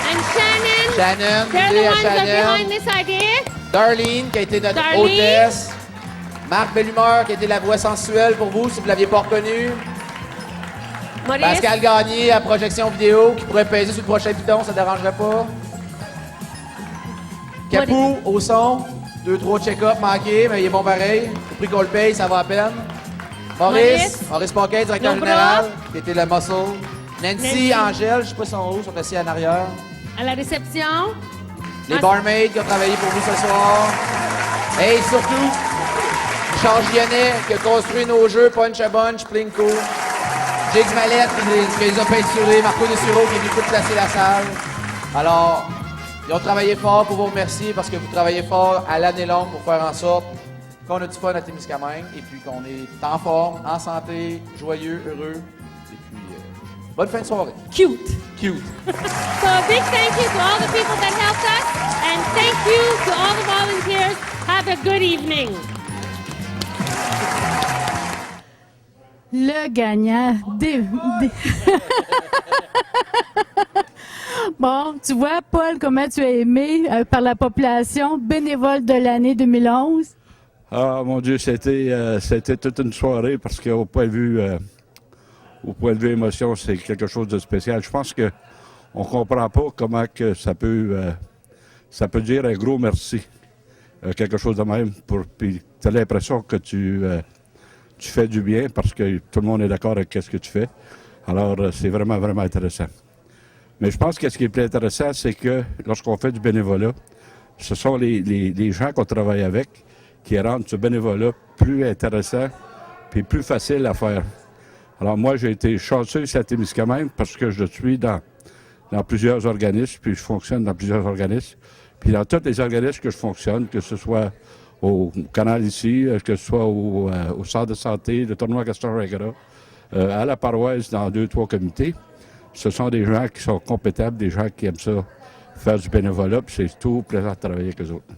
and Shannon. Shannon, They're idée the à ones that are Shannon. behind this idea. Darlene, qui a été notre Darlene. hôtesse. Marc Bellumeur, qui a été la voix sensuelle pour vous, si vous ne l'aviez pas reconnu. Maurice. Pascal Gagné à projection vidéo, qui pourrait peser sur le prochain bidon, ça ne dérangerait pas. Capou, au son. 2-3 check-up manqués, mais il est bon pareil. Au prix qu'on le paye, ça va à peine. Maurice Paquet, directeur Nos général, bras. qui était le muscle. Nancy, Nancy. Angèle, je ne sais pas si sont où, sont assis en arrière. À la réception. Les barmaids qui ont travaillé pour vous ce soir. Et surtout, Charles Gionnet qui a construit nos jeux Punch a Bunch, Plinko. Jigs Mallette qui les a peinturés. Marco Dessureau qui est venu tout placer la salle. Alors, ils ont travaillé fort pour vous remercier parce que vous travaillez fort à l'année longue pour faire en sorte qu'on a du fun à Témiscamingue et puis qu'on est en forme, en santé, joyeux, heureux. Et puis, bonne fin de soirée. Cute. Cute. So a big thank you to all the people that helped us, and thank you to all the volunteers. Have a good evening. Le gagnant Bon, tu vois, Paul, comment tu es aimé par la population, bénévole de l'année 2011. Ah, mon Dieu, c'était toute une soirée parce qu'au point de vue émotion, c'est quelque chose de spécial. Je pense que on comprend pas comment que ça peut dire un gros merci, quelque chose de même. Puis tu as l'impression que tu fais du bien parce que tout le monde est d'accord avec ce que tu fais. Alors, c'est vraiment, vraiment intéressant. Mais je pense que ce qui est plus intéressant, c'est que lorsqu'on fait du bénévolat, ce sont les gens qu'on travaille avec qui rendent ce bénévolat plus intéressant puis plus facile à faire. Alors moi, j'ai été chanceux ici à Témiscamingue parce que je suis dans plusieurs organismes, puis je fonctionne dans plusieurs organismes. Puis dans tous les organismes que je fonctionne, que ce soit au canal ici, que ce soit au centre de santé, le tournoi Gaston Regara, à la paroisse dans 2-3 comités, ce sont des gens qui sont compétents, des gens qui aiment ça, faire du bénévolat, puis c'est tout plaisant de travailler avec eux autres.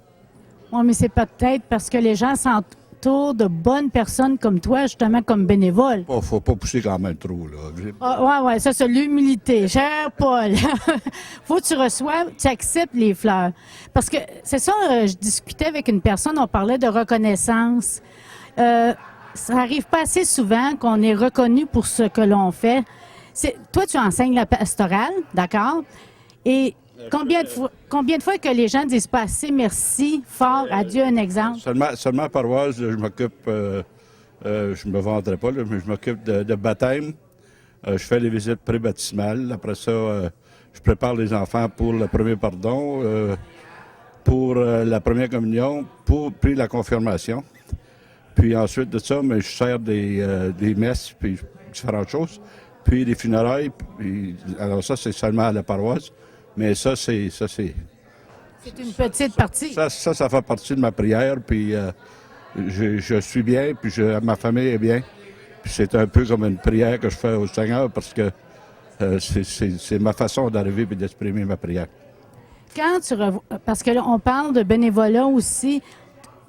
Oui, mais c'est peut-être parce que les gens s'entourent de bonnes personnes comme toi, justement, comme bénévole. Faut pas pousser quand même trop, là. Ah, ouais, ça, c'est l'humilité. Cher Paul, faut que tu reçoives, tu acceptes les fleurs. Parce que, c'est ça, je discutais avec une personne, on parlait de reconnaissance. Ça arrive pas assez souvent qu'on est reconnu pour ce que l'on fait. Toi, tu enseignes la pastorale, d'accord? Et combien de fois que les gens disent pas assez merci, fort, adieu, un exemple? Seulement à paroisse, je m'occupe, je me vanterai pas, là, mais je m'occupe de baptême. Je fais les visites pré-baptismales. Après ça, je prépare les enfants pour le premier pardon, pour la première communion, puis la confirmation. Puis ensuite de ça, mais je sers des messes, puis différentes choses. Puis les funérailles, alors ça, c'est seulement à la paroisse. Mais ça, c'est... C'est une petite partie. Ça fait partie de ma prière, puis je suis bien, puis ma famille est bien. Puis c'est un peu comme une prière que je fais au Seigneur, parce que c'est ma façon d'arriver et d'exprimer ma prière. Parce que là, on parle de bénévolat aussi,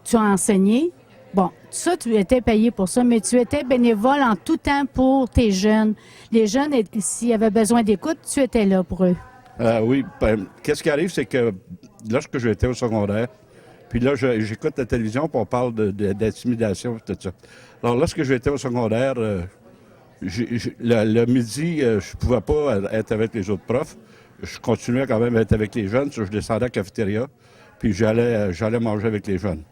tu as enseigné. Bon, ça, tu étais payé pour ça, mais tu étais bénévole en tout temps pour tes jeunes. Les jeunes, s'ils avaient besoin d'écoute, tu étais là pour eux. Oui. Qu'est-ce qui arrive, c'est que lorsque j'étais au secondaire, puis là, j'écoute la télévision, puis on parle d'intimidation et tout ça. Alors, lorsque j'étais au secondaire, le midi, je pouvais pas être avec les autres profs. Je continuais quand même à être avec les jeunes. Je descendais à la cafétéria, puis j'allais manger avec les jeunes.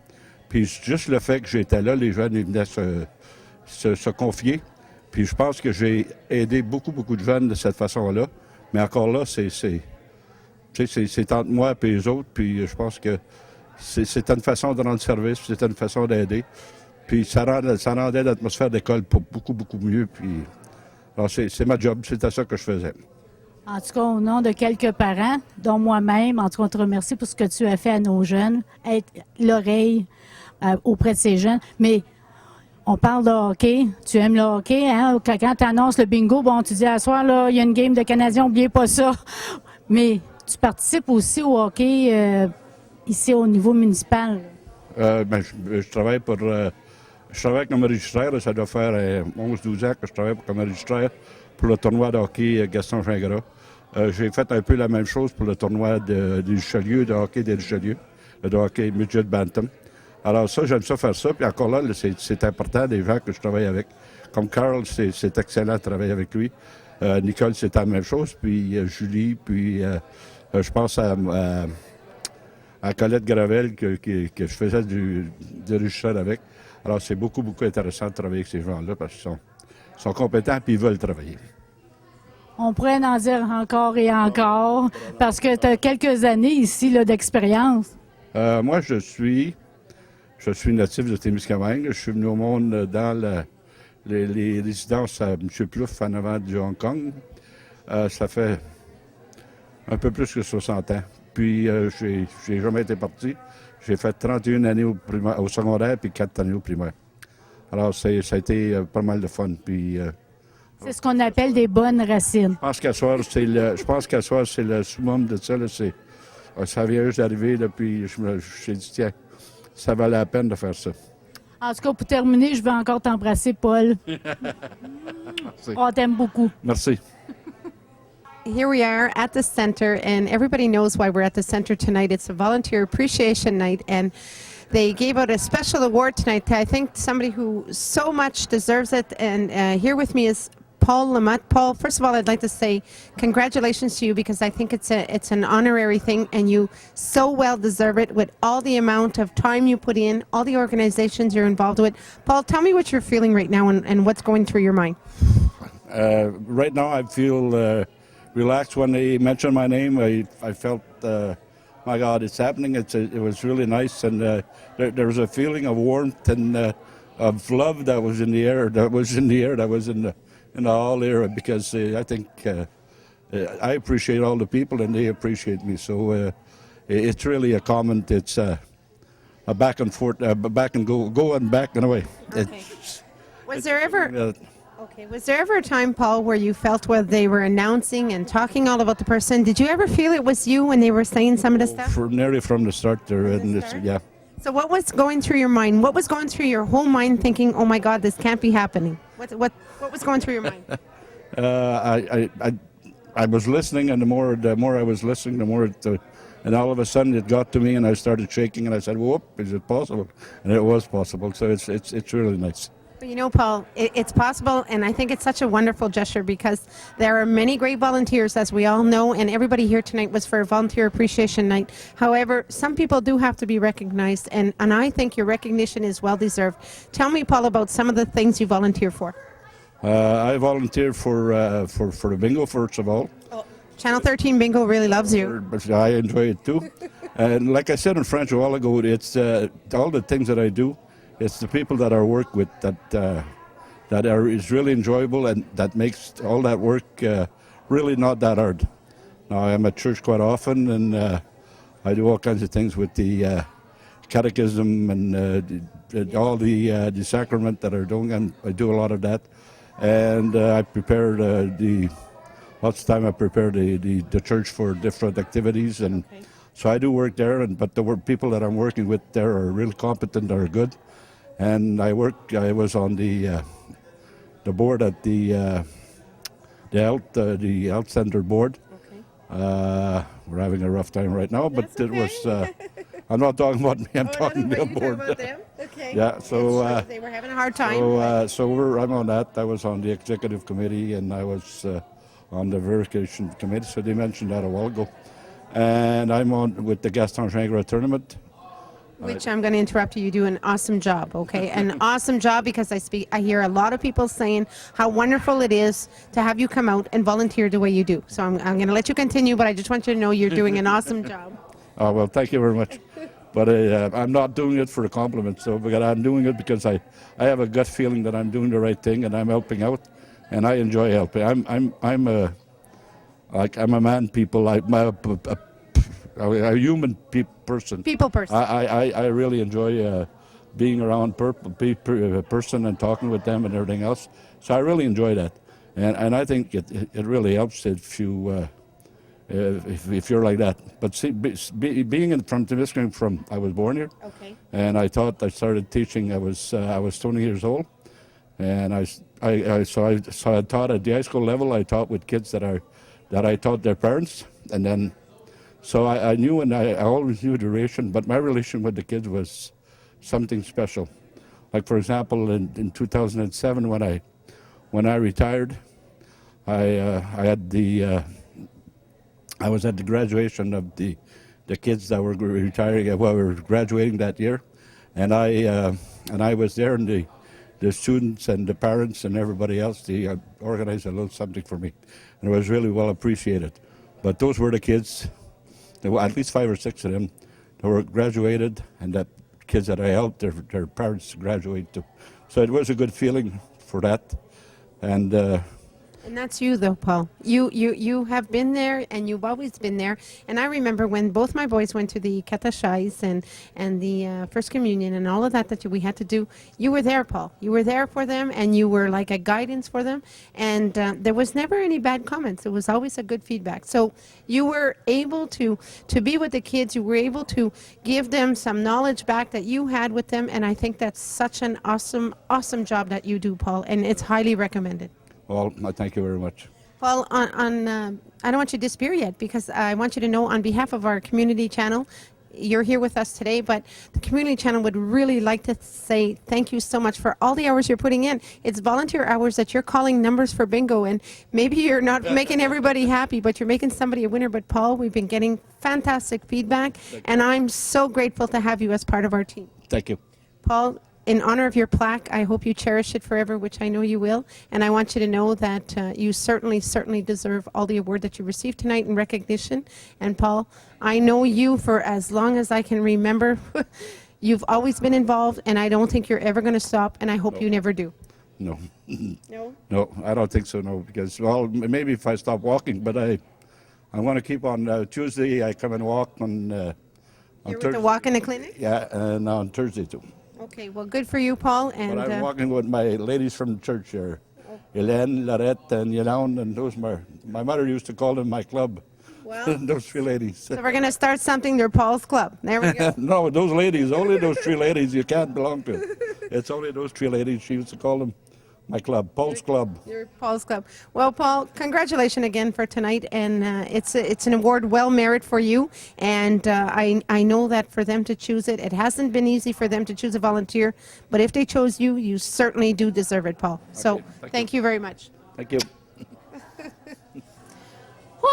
Puis juste le fait que j'étais là, les jeunes, ils venaient se confier. Puis je pense que j'ai aidé beaucoup, beaucoup de jeunes de cette façon-là. Mais encore là, c'est entre moi et les autres. Puis je pense que c'est une façon de rendre service, c'est une façon d'aider. Puis ça rendait l'atmosphère d'école pour beaucoup, beaucoup mieux. Puis alors c'est ma job, c'était ça que je faisais. En tout cas, au nom de quelques parents, dont moi-même, en tout cas, on te remercie pour ce que tu as fait à nos jeunes, être l'oreille auprès de ces jeunes. Mais on parle de hockey. Tu aimes le hockey, hein? Quand tu annonces le bingo, bon, tu dis à soir, là, il y a une game de Canadiens, n'oubliez pas ça. Mais tu participes aussi au hockey ici au niveau municipal. Je travaille je travaille comme registraire, ça doit faire 11-12 ans que je travaille comme registraire pour le tournoi de hockey Gaston Gingras. J'ai fait un peu la même chose pour le tournoi de Richelieu, de hockey de Richelieu, de hockey midget bantam. Alors ça, j'aime ça faire ça. Puis encore là, c'est important, des gens que je travaille avec. Comme Carl, c'est excellent de travailler avec lui. Nicole, c'est la même chose. Puis Julie, puis je pense à Colette Gravel que je faisais du registraire avec. Alors c'est beaucoup, beaucoup intéressant de travailler avec ces gens-là parce qu'ils sont compétents et ils veulent travailler. On pourrait en dire encore et encore, parce que tu as quelques années ici là, d'expérience. Moi, je suis natif de Témiscamingue. Je suis venu au monde dans les résidences à M. Plouffe en avant du Hong Kong. Ça fait un peu plus que 60 ans. Puis, j'ai jamais été parti. J'ai fait 31 années au secondaire puis 4 années au primaire. Alors, ça a été pas mal de fun. Puis, C'est ce qu'on appelle des bonnes racines. je pense qu'à soir, c'est le summum de ça. Là, ça vient juste d'arriver, là, puis je me suis dit, tiens, ça valait la peine de faire ça. En tout cas, pour terminer, je veux encore t'embrasser, Paul. On t'aime beaucoup. Merci. Here we are at the center, and everybody knows why we're at the center tonight. It's a volunteer appreciation night, and they gave out a special award tonight to, I think, somebody who so much deserves it. And here with me is Paul Lamotte. Paul, first of all, I'd like to say congratulations to you because I think it's an honorary thing, and you so well deserve it with all the amount of time you put in, all the organizations you're involved with. Paul, tell me what you're feeling right now and what's going through your mind. Right now, I feel relaxed. When they mentioned my name, I felt, my God, it's happening. It was really nice, and there was a feeling of warmth and of love that was in the air. That was in the hall there, because I think I appreciate all the people and they appreciate me. So it's really a comment. It's a back and forth, back and go and back and away. Okay. Was there ever a time, Paul, where you felt where they were announcing and talking all about the person? Did you ever feel it was you when they were saying some of the stuff? Nearly from the start there, yeah. So what was going through your mind? What was going through your whole mind thinking, oh my God, this can't be happening? What was going through your mind? I was listening, and the more I was listening, the more and all of a sudden it got to me, and I started shaking, and I said, "Whoop! Is it possible?" And it was possible. So it's really nice. But you know, Paul, it's possible, and I think it's such a wonderful gesture because there are many great volunteers, as we all know, and everybody here tonight was for a volunteer appreciation night. However, some people do have to be recognized, and I think your recognition is well deserved. Tell me, Paul, about some of the things you volunteer for. I volunteer for the bingo, first of all. Oh, Channel 13 Bingo really loves you. But I enjoy it too. And like I said in French a while ago, it's all the things that I do. It's the people that I work with that is really enjoyable, and that makes all that work really not that hard. Now, I'm at church quite often, and I do all kinds of things with the catechism and all the sacrament that are doing, and I do a lot of that. And I prepare lots of time I prepare the church for different activities, and so I do work there. But the people that I'm working with there are really competent, are good. And I was on the board at the health center board. Okay. We're having a rough time right now, but it was. I'm not talking about me. I'm talking the board. About them? Okay. Yeah. So they were having a hard time. I'm on that. I was on the executive committee, and I was on the verification committee. So they mentioned that a while ago. And I'm on with the Gaston Gingras tournament. Which I'm going to interrupt you. You do an awesome job, okay? An awesome job because I hear a lot of people saying how wonderful it is to have you come out and volunteer the way you do. So I'm going to let you continue, but I just want you to know you're doing an awesome job. Oh, well, thank you very much. But I'm not doing it for a compliment, so because I'm doing it because I have a gut feeling that I'm doing the right thing and I'm helping out, and I enjoy helping. I'm a man, people. I'm a human person. People person. I really enjoy being around person and talking with them and everything else. So I really enjoy that, and I think it really helps if you. If you're like that. But see, being from Temiskaming, I was born here, Okay. and I started teaching. I was 20 years old, and I taught at the high school level. I taught with kids that I taught their parents, and then so I knew, and I always knew the relation. But my relation with the kids was something special. Like for example, in 2007 when I retired, I was at the graduation of the kids that were retiring, were graduating that year, and I was there, and the students and the parents and everybody else, they organized a little something for me, and it was really well appreciated. But those were the kids, there were at least 5 or 6 of them, that were graduated, and that kids that I helped their parents graduate too. So it was a good feeling for that, and. And that's you, though, Paul. You have been there, and you've always been there. And I remember when both my boys went to the catechise and the First Communion and all of that we had to do. You were there, Paul. You were there for them, and you were like a guidance for them. And there was never any bad comments. It was always a good feedback. So you were able to be with the kids. You were able to give them some knowledge back that you had with them. And I think that's such an awesome, awesome job that you do, Paul. And it's highly recommended. Well, I thank you very much. Paul, I don't want you to disappear yet because I want you to know on behalf of our community channel, you're here with us today, but the community channel would really like to say thank you so much for all the hours you're putting in. It's volunteer hours that you're calling numbers for bingo, and maybe you're not making everybody happy, but you're making somebody a winner. But Paul, we've been getting fantastic feedback, and I'm so grateful to have you as part of our team. Thank you. Paul, in honor of your plaque, I hope you cherish it forever, which I know you will. And I want you to know that you certainly, certainly deserve all the award that you received tonight in recognition. And Paul, I know you for as long as I can remember. You've always been involved, and I don't think you're ever going to stop, and I hope you never do. No. No? No, I don't think so, no, because, well, maybe if I stop walking, but I want to keep on Tuesday, I come and walk on You're with the walk in the clinic? Yeah, and on Thursday too. Okay, well, good for you, Paul. And But I'm walking with my ladies from the church here, Hélène, Lorette, and Yolande, and those my mother used to call them my club. Well, Those 3 ladies. so we're going to start something. They're Paul's Club. There we go. No, those ladies, only those 3 ladies you can't belong to. It's only those 3 ladies. She used to call them my club, Paul's Club. You're Paul's Club. Well, Paul, congratulations again for tonight, and it's an award well merited for you. And I know that for them to choose it, it hasn't been easy for them to choose a volunteer, but if they chose you, you certainly do deserve it, Paul. So thank you very much. Thank you.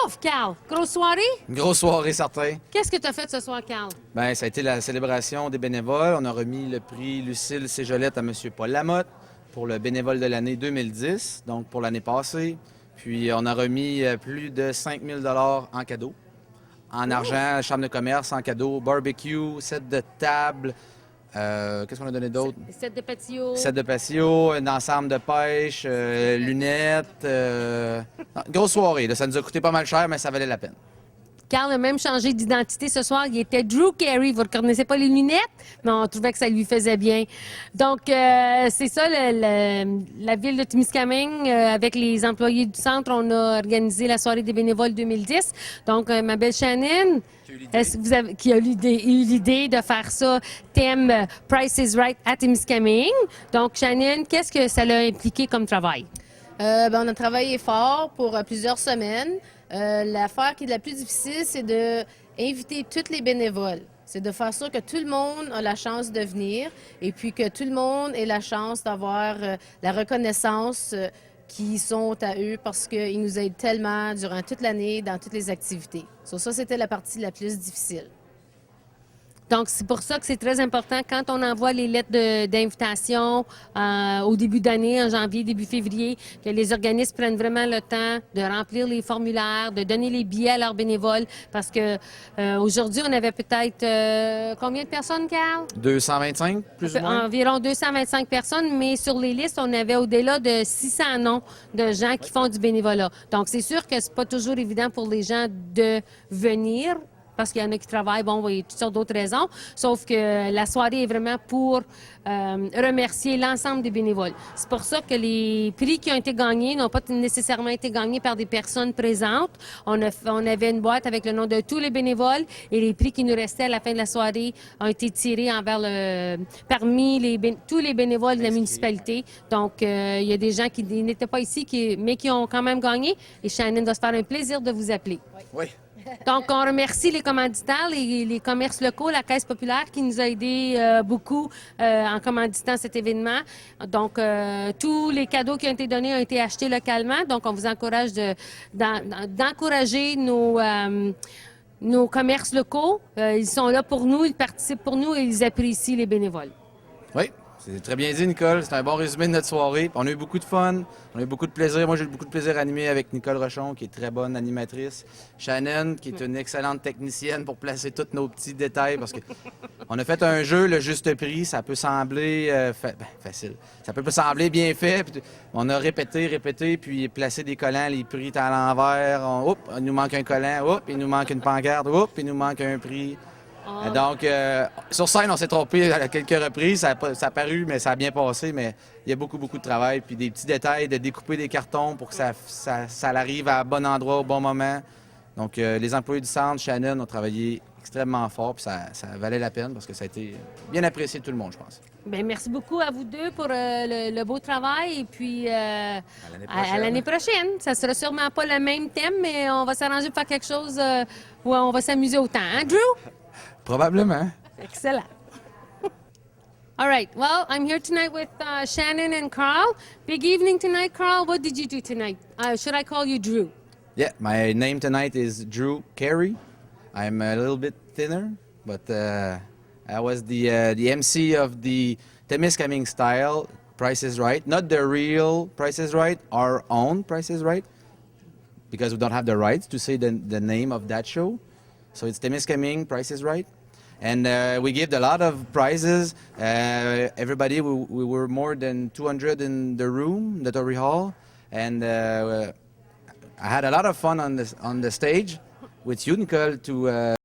Ouf, Carl, grosse soirée? Une grosse soirée, certain. Qu'est-ce que tu as fait ce soir, Carl? Ben, ça a été la célébration des bénévoles. On a remis le prix Lucille Cégolette à M. Paul Lamotte pour le bénévole de l'année 2010, donc pour l'année passée. Puis on a remis plus de 5 000 $ en cadeau. En argent, chambre de commerce en cadeau, barbecue, set de table. Qu'est-ce qu'on a donné d'autre? Set de patio. Set de patio, un ensemble de pêche, lunettes. Grosse soirée, là, ça nous a coûté pas mal cher, mais ça valait la peine. Carl a même changé d'identité ce soir. Il était Drew Carey. Vous ne reconnaissez pas les lunettes, mais on trouvait que ça lui faisait bien. Donc, c'est ça, la ville de Témiscamingue, avec les employés du centre, on a organisé la soirée des bénévoles 2010. Donc, ma belle Shannon, est-ce que vous avez, qui a eu l'idée de faire ça, thème Price is Right à Témiscamingue. Donc, Shannon, qu'est-ce que ça l'a impliqué comme travail? On a travaillé fort pour plusieurs semaines. L'affaire qui est la plus difficile, c'est d'inviter tous les bénévoles. C'est de faire sûr que tout le monde a la chance de venir et puis que tout le monde ait la chance d'avoir la reconnaissance qui sont à eux parce qu'ils nous aident tellement durant toute l'année dans toutes les activités. Ça, c'était la partie la plus difficile. Donc, c'est pour ça que c'est très important quand on envoie les lettres d'invitation au début d'année, en janvier, début février, que les organismes prennent vraiment le temps de remplir les formulaires, de donner les billets à leurs bénévoles. Parce que aujourd'hui, on avait peut-être combien de personnes, Carl? 225, plus ou moins. Environ 225 personnes, mais sur les listes, on avait au-delà de 600 noms de gens qui font du bénévolat. Donc, c'est sûr que c'est pas toujours évident pour les gens de venir, parce qu'il y en a qui travaillent, bon, il y a toutes sortes d'autres raisons, sauf que la soirée est vraiment pour remercier l'ensemble des bénévoles. C'est pour ça que les prix qui ont été gagnés n'ont pas nécessairement été gagnés par des personnes présentes. On avait une boîte avec le nom de tous les bénévoles et les prix qui nous restaient à la fin de la soirée ont été tirés parmi tous les bénévoles de la municipalité. Donc, il y a des gens qui n'étaient pas ici, mais qui ont quand même gagné. Et Shannon va se faire un plaisir de vous appeler. Oui. Donc, on remercie les commanditaires, les commerces locaux, la Caisse populaire qui nous a aidés beaucoup en commanditant cet événement. Donc, tous les cadeaux qui ont été donnés ont été achetés localement. Donc, on vous encourage d'encourager nos commerces locaux. Ils sont là pour nous, ils participent pour nous et ils apprécient les bénévoles. Oui, c'est très bien dit, Nicole. C'est un bon résumé de notre soirée. On a eu beaucoup de fun, on a eu beaucoup de plaisir. Moi, j'ai eu beaucoup de plaisir à animer avec Nicole Rochon, qui est très bonne animatrice. Shannon, qui est une excellente technicienne pour placer tous nos petits détails. Parce que on a fait un jeu, le juste prix. Ça peut sembler facile. Ça peut pas sembler bien fait. Puis on a répété, puis placé des collants, les prix étaient à l'envers. Il nous manque un collant. Il nous manque une pancarte. Il nous manque un prix. Donc, sur scène, on s'est trompé à quelques reprises. Ça a paru, mais ça a bien passé. Mais il y a beaucoup, beaucoup de travail. Puis des petits détails de découper des cartons pour que ça arrive à bon endroit au bon moment. Donc, les employés du centre, Shannon, ont travaillé extrêmement fort. Puis ça valait la peine parce que ça a été bien apprécié de tout le monde, je pense. Bien, merci beaucoup à vous deux pour le beau travail. Et puis, à l'année prochaine. Ça sera sûrement pas le même thème, mais on va s'arranger pour faire quelque chose où on va s'amuser autant. Hein, Drew? Probablement. Excellent. All right. Well, I'm here tonight with Shannon and Carl. Big evening tonight, Carl. What did you do tonight? Should I call you Drew? Yeah, my name tonight is Drew Carey. I'm a little bit thinner, but I was the MC of the Temiskaming style Price is Right. Not the real Price is Right, our own Price is Right, because we don't have the rights to say the name of that show. So it's Temiskaming Price is Right. And we gave a lot of prizes. Everybody, we were more than 200 in the room, the Tory Hall. And I had a lot of fun on the stage with you, Nicole, to